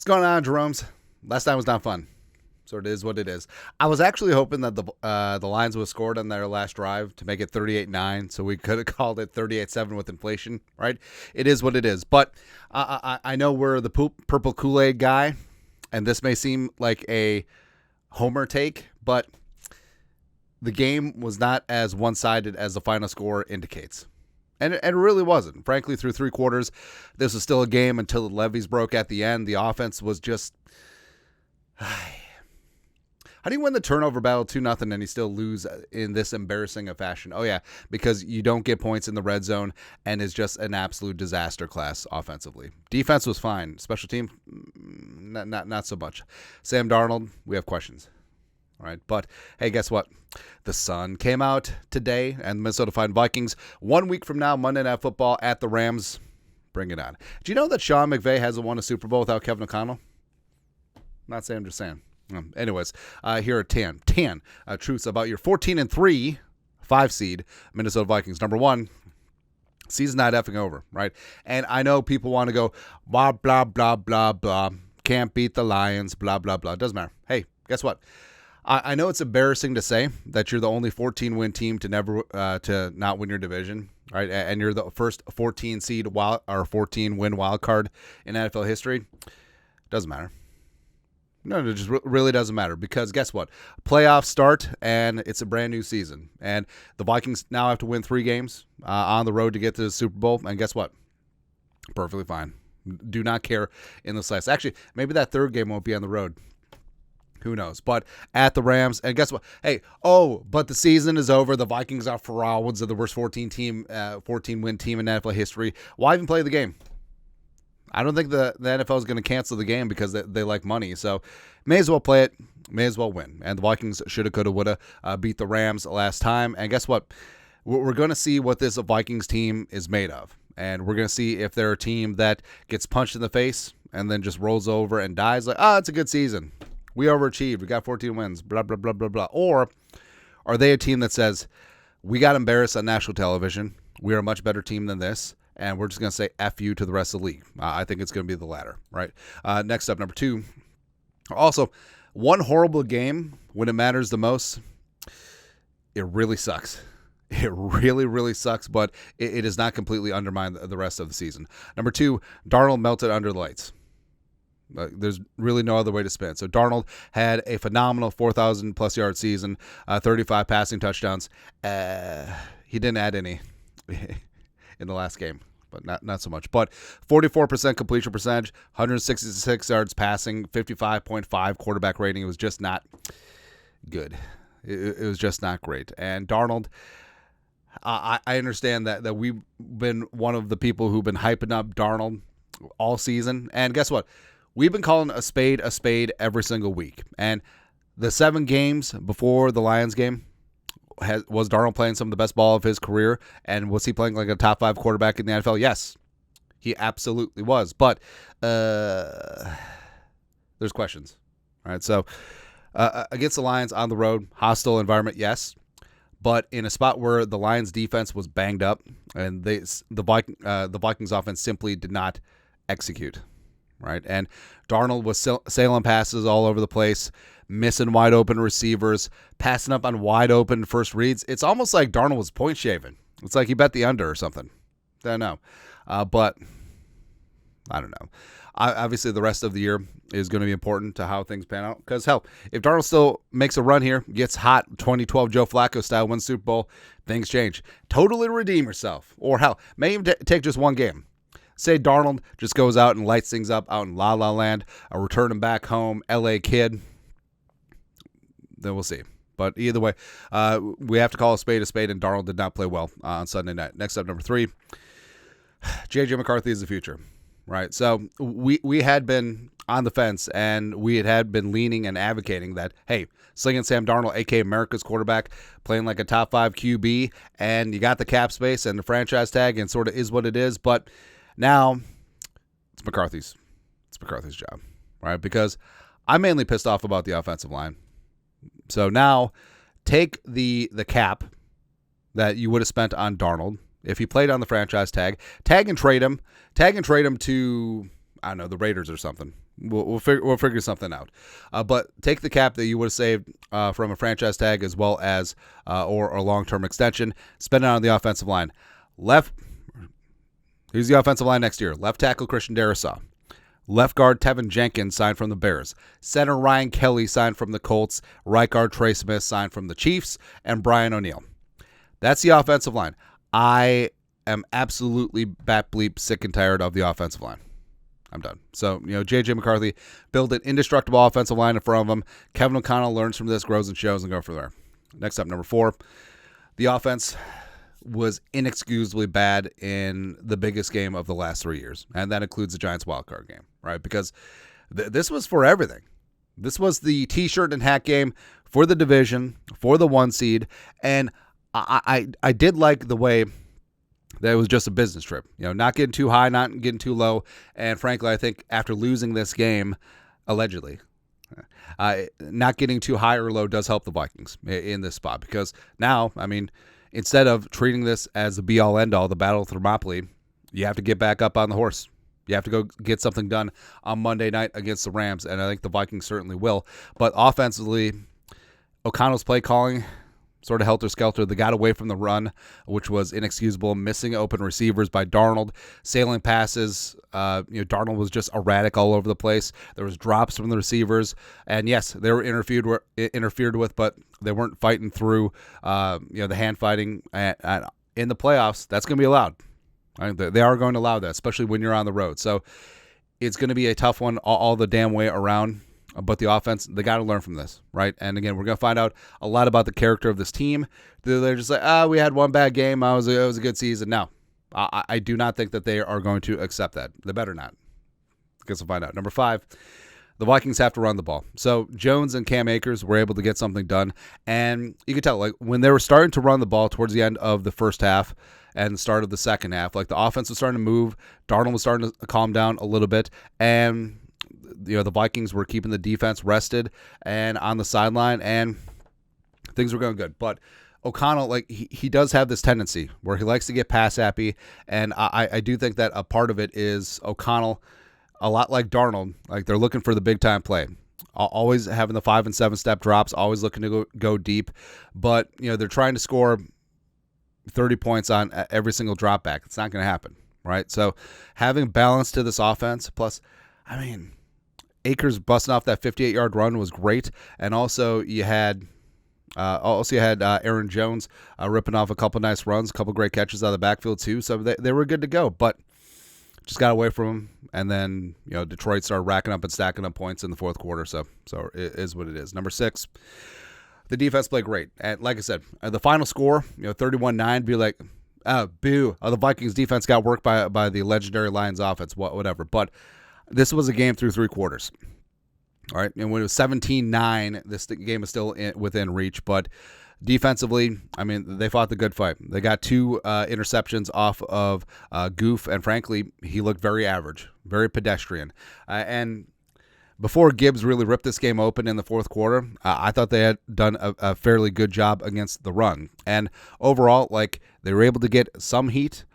going on, Jerome's? Last night was not fun. So it is what it is. I was actually hoping that the Lions would have scored on their last drive to make it 38-9, so we could have called it 38-7 with inflation, right? It is what it is. But I know we're the purple Kool-Aid guy, and this may seem like a homer take, but the game was not as one-sided as the final score indicates. And it really wasn't. Frankly, through three quarters, this was still a game until the levees broke at the end. The offense was just... How do you win the turnover battle 2-0 and you still lose in this embarrassing a fashion? Oh, yeah, because you don't get points in the red zone and is just an absolute disaster class offensively. Defense was fine. Special team, not so much. Sam Darnold, we have questions. All right, but hey, guess what? The sun came out today, and the Minnesota Vikings, 1 week from now, Monday Night Football at the Rams. Bring it on. Do you know that Sean McVay hasn't won a Super Bowl without Kevin O'Connell? Not saying, I'm just saying. Anyways, here are 10 truths about your 14-3 5 seed Minnesota Vikings. Number one, season's not effing over, right? And I know people want to go blah, blah, blah, blah, blah. Can't beat the Lions, blah, blah, blah. It doesn't matter. Hey, guess what? I know it's embarrassing to say that you're the only 14-win team to never to not win your division, right? And you're the first 14-seed or 14-win wild card in NFL history. Doesn't matter. No, it just really doesn't matter because guess what? Playoffs start and it's a brand new season. And the Vikings now have to win 3 games on the road to get to the Super Bowl. And guess what? Perfectly fine. Do not care in the slice. Actually, maybe that third game won't be on the road. Who knows? But at the Rams, and guess what? Hey, but the season is over. The Vikings are for all ones of the worst 14-win team in NFL history. Why even play the game? I don't think the NFL is going to cancel the game because they like money. So may as well play it. May as well win. And the Vikings shoulda, coulda, woulda beat the Rams last time. And guess what? We're going to see what this Vikings team is made of. And we're going to see if they're a team that gets punched in the face and then just rolls over and dies like, it's a good season. We overachieved. We got 14 wins, blah, blah, blah, blah, blah. Or are they a team that says, we got embarrassed on national television. We are a much better team than this. And we're just going to say F you to the rest of the league. I think it's going to be the latter, right? Next up, number 2. Also, one horrible game when it matters the most, it really sucks. It really, really sucks, but it does not completely undermine the rest of the season. Number 2, Darnold melted under the lights. There's really no other way to spin it. So Darnold had a phenomenal 4,000-plus yard season, 35 passing touchdowns. He didn't add any in the last game, but not so much. But 44% completion percentage, 166 yards passing, 55.5 quarterback rating. It was just not good. It was just not great. And Darnold, I understand that we've been one of the people who've been hyping up Darnold all season. And guess what? We've been calling a spade every single week. And the 7 games before the Lions game, was Darnold playing some of the best ball of his career? And was he playing like a top 5 quarterback in the NFL? Yes, he absolutely was. But there's questions. All right, so against the Lions on the road, hostile environment, yes. But in a spot where the Lions defense was banged up and the Vikings offense simply did not execute. Right, and Darnold was sailing passes all over the place, missing wide open receivers, passing up on wide open first reads. It's almost like Darnold was point shaving. It's like he bet the under or something. I don't know, but I don't know. Obviously, the rest of the year is going to be important to how things pan out. Because hell, if Darnold still makes a run here, gets hot, 2012 Joe Flacco style, wins Super Bowl, things change. Totally redeem yourself, or hell, may even take just one game. Say Darnold just goes out and lights things up out in La La Land, return him back home, L.A. kid. Then we'll see. But either way, we have to call a spade, and Darnold did not play well on Sunday night. Next up, number 3, J.J. McCarthy is the future, right? So we had been on the fence, and we had been leaning and advocating that, hey, slinging Sam Darnold, a.k.a. America's quarterback, playing like a top 5 QB, and you got the cap space and the franchise tag, and sort of is what it is, but now, it's McCarthy's job, right? Because I'm mainly pissed off about the offensive line. So now, take the cap that you would have spent on Darnold if he played on the franchise tag and trade him to, I don't know, the Raiders or something. We'll figure something out. But take the cap that you would have saved from a franchise tag as well as or a long-term extension, spend it on the offensive line. Here's the offensive line next year. Left tackle Christian Darrisaw. Left guard Tevin Jenkins signed from the Bears. Center Ryan Kelly signed from the Colts. Right guard Trey Smith signed from the Chiefs. And Brian O'Neill. That's the offensive line. I am absolutely bat bleep sick and tired of the offensive line. I'm done. So, J.J. McCarthy build an indestructible offensive line in front of him. Kevin O'Connell learns from this, grows and shows, and go from there. Next up, number 4. The offense was inexcusably bad in the biggest game of the last 3 years, and that includes the Giants wildcard game, right? Because this was for everything. This was the T-shirt and hat game for the division, for the 1 seed, and I did like the way that it was just a business trip. Not getting too high, not getting too low, and frankly, I think after losing this game, allegedly, not getting too high or low does help the Vikings in this spot, because now, instead of treating this as the be-all, end-all, the Battle of Thermopylae, you have to get back up on the horse. You have to go get something done on Monday night against the Rams, and I think the Vikings certainly will. But offensively, O'Connell's play calling, sort of helter-skelter. They got away from the run, which was inexcusable. Missing open receivers by Darnold. Sailing passes. Darnold was just erratic all over the place. There was drops from the receivers. And yes, they were interfered with, but they weren't fighting through the hand fighting. And in the playoffs, that's going to be allowed. Right? They are going to allow that, especially when you're on the road. So it's going to be a tough one all the damn way around. But the offense, they got to learn from this, right? And again, we're going to find out a lot about the character of this team. They're just like, we had one bad game. It was a good season. No, I do not think that they are going to accept that. They better not. Guess we'll find out. Number 5, the Vikings have to run the ball. So Jones and Cam Akers were able to get something done. And you could tell, like, when they were starting to run the ball towards the end of the first half and the start of the second half, like, the offense was starting to move. Darnold was starting to calm down a little bit. And the Vikings were keeping the defense rested and on the sideline, and things were going good. But O'Connell, like, he does have this tendency where he likes to get pass happy, and I do think that a part of it is O'Connell, a lot like Darnold, like, they're looking for the big time play, always having the 5 and 7 step drops, always looking to go deep, but they're trying to score 30 points on every single drop back. It's not going to happen, right? So having balance to this offense, plus, Akers busting off that 58-yard run was great, and also you had Aaron Jones ripping off a couple nice runs, a couple great catches out of the backfield too. So they were good to go, but just got away from them, and then Detroit started racking up and stacking up points in the fourth quarter. So it is what it is. Number 6, the defense played great, and like I said, the final score, 31-9, be like, boo, the Vikings defense got worked by the legendary Lions offense, whatever, but this was a game through 3 quarters. All right, and when it was 17-9, this game is still within reach. But defensively, they fought the good fight. They got 2 interceptions off of Goof, and frankly, he looked very average, very pedestrian. And before Gibbs really ripped this game open in the fourth quarter, I thought they had done a fairly good job against the run. And overall, like, they were able to get some heat.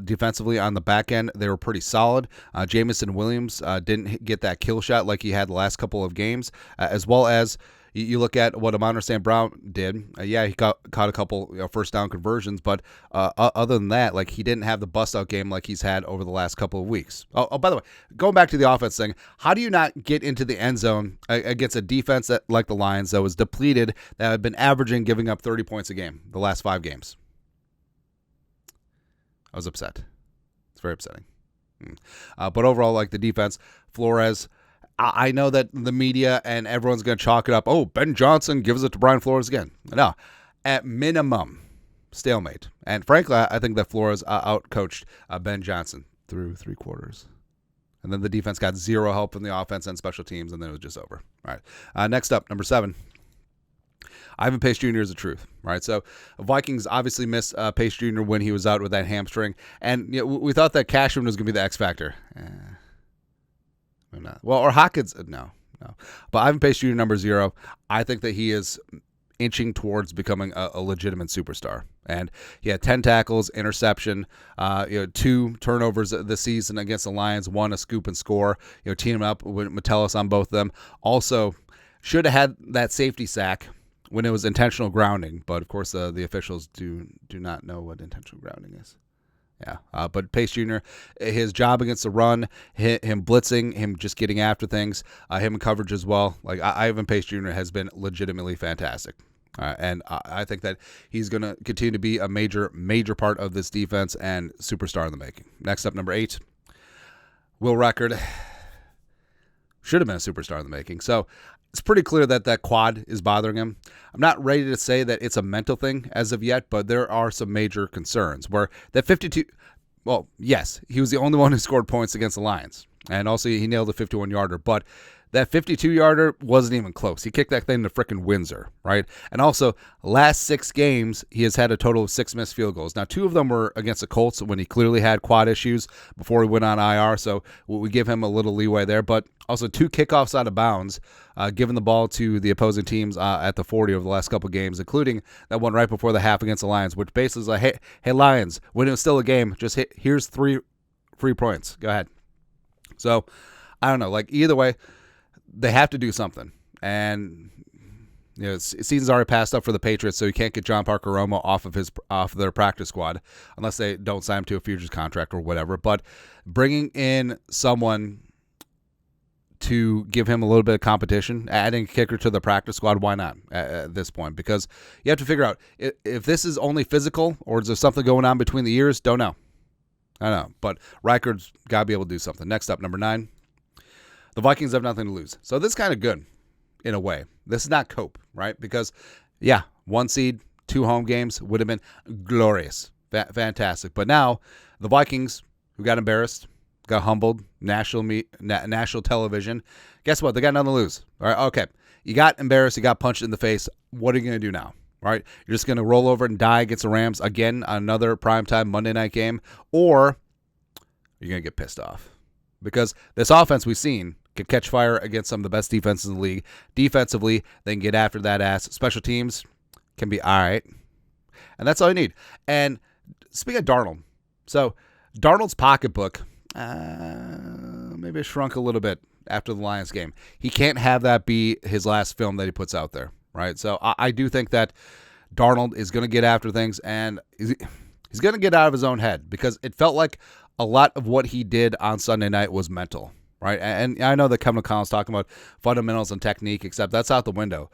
Defensively on the back end, they were pretty solid. Jamison Williams didn't get that kill shot like he had the last couple of games, as well as you look at what Amon St. Brown did. He caught a couple first down conversions, but other than that, like, he didn't have the bust out game like he's had over the last couple of weeks. Oh, by the way, going back to the offense thing, how do you not get into the end zone against a defense that, like the Lions, that was depleted, that had been averaging giving up 30 points a game the last 5 games? I was upset. It's very upsetting. But overall, like, the defense, Flores, I know that the media and everyone's going to chalk it up. Oh, Ben Johnson gives it to Brian Flores again. No, at minimum, stalemate. And frankly, I think that Flores outcoached Ben Johnson through 3 quarters. And then the defense got 0 help from the offense and special teams, and then it was just over. All right. Next up, number 7. Ivan Pace Jr. is the truth, right? So Vikings obviously missed Pace Jr. when he was out with that hamstring, and we thought that Cashman was going to be the X factor. Not. Well, or Hawkins, no. But Ivan Pace Jr. number 0, I think that he is inching towards becoming a legitimate superstar. And he had 10 tackles, interception, 2 turnovers this season against the Lions, 1 a scoop and score, teaming up with Metellus on both of them. Also, should have had that safety sack when it was intentional grounding, but of course the officials do not know what intentional grounding is. Yeah, but Pace Jr., his job against the run, him blitzing, him just getting after things, him in coverage as well. Like Ivan Pace Jr. has been legitimately fantastic. And I think that he's going to continue to be a major part of this defense and superstar in the making. Next up, number 8, Will Record. Should have been a superstar in the making. So it's pretty clear that quad is bothering him. I'm not ready to say that it's a mental thing as of yet, but there are some major concerns where that 52, well, yes, he was the only one who scored points against the Lions. And also he nailed a 51-yarder, but that 52-yarder wasn't even close. He kicked that thing to frickin' Windsor, right? And also, last 6 games, he has had a total of 6 missed field goals. Now, 2 of them were against the Colts when he clearly had quad issues before he went on IR, so we give him a little leeway there. But also 2 kickoffs out of bounds, giving the ball to the opposing teams at the 40 over the last couple games, including that one right before the half against the Lions, which basically is like, hey Lions, when it was still a game, just here's 3 free points. Go ahead. So, I don't know. Like, either way, they have to do something. And season's already passed up for the Patriots, so you can't get John Parker Romo off their practice squad unless they don't sign him to a futures contract or whatever. But bringing in someone to give him a little bit of competition, adding a kicker to the practice squad, why not at this point? Because you have to figure out if this is only physical or is there something going on between the ears. Don't know. I don't know. But Reichard's got to be able to do something. Next up, number 9. The Vikings have nothing to lose. So this is kind of good in a way. This is not cope, right? Because, 1 seed, 2 home games would have been glorious. Fantastic. But now the Vikings, who got embarrassed, got humbled, national television, guess what? They got nothing to lose. All right, okay. You got embarrassed. You got punched in the face. What are you going to do now? Right? You're just going to roll over and die against the Rams again on another primetime Monday night game? Or you're going to get pissed off? Because this offense we've seen can catch fire against some of the best defenses in the league. Defensively, they can get after that ass. Special teams can be all right. And that's all you need. And speaking of Darnold, so Darnold's pocketbook maybe it shrunk a little bit after the Lions game. He can't have that be his last film that he puts out there, right? So I do think that Darnold is going to get after things, and he's going to get out of his own head because it felt like a lot of what he did on Sunday night was mental. Right, and I know that Kevin O'Connell's talking about fundamentals and technique, except that's out the window.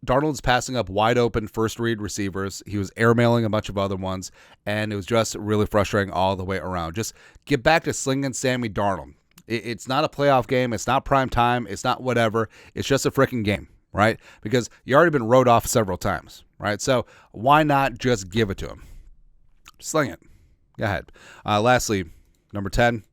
Darnold's passing up wide open first read receivers. He was airmailing a bunch of other ones, and it was just really frustrating all the way around. Just get back to slinging Sammy Darnold. It's not a playoff game. It's not prime time. It's not whatever. It's just a freaking game, right? Because you already been rode off several times, right? So why not just give it to him? Sling it. Go ahead. Lastly, number 10,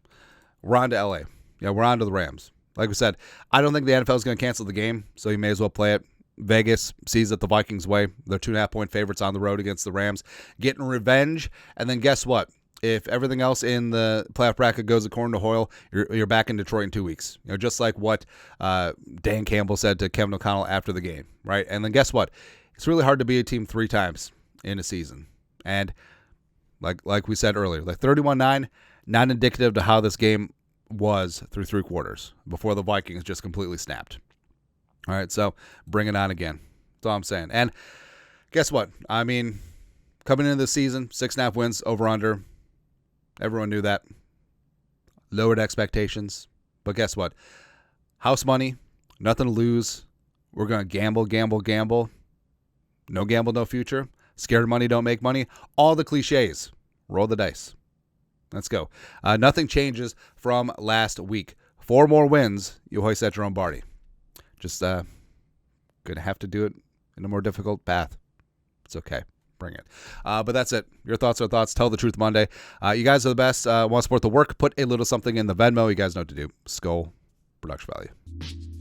we're on to L.A. Yeah, we're on to the Rams. Like we said, I don't think the NFL is going to cancel the game, so you may as well play it. Vegas sees it the Vikings way. They're 2.5-point favorites on the road against the Rams. Getting revenge, and then guess what? If everything else in the playoff bracket goes according to Hoyle, you're back in Detroit in 2 weeks. Just like what Dan Campbell said to Kevin O'Connell after the game, right? And then guess what? It's really hard to beat a team 3 times in a season. And like we said earlier, like 31-9, not indicative to how this game was through 3 quarters before the Vikings just completely snapped. All right, so bring it on again. That's all I'm saying. And guess what? I mean, coming into the season, 6.5 wins over under. Everyone knew that. Lowered expectations. But guess what? House money, nothing to lose. We're going to gamble. No gamble, no future. Scared money, don't make money. All the cliches. Roll the dice. Let's go. Nothing changes from last week. 4 more wins, you hoist at Jerome Barty. Just going to have to do it in a more difficult path. It's okay. Bring it. But that's it. Your thoughts are thoughts. Tell the Truth Monday. You guys are the best. Want to support the work? Put a little something in the Venmo. You guys know what to do. Skull Production Value.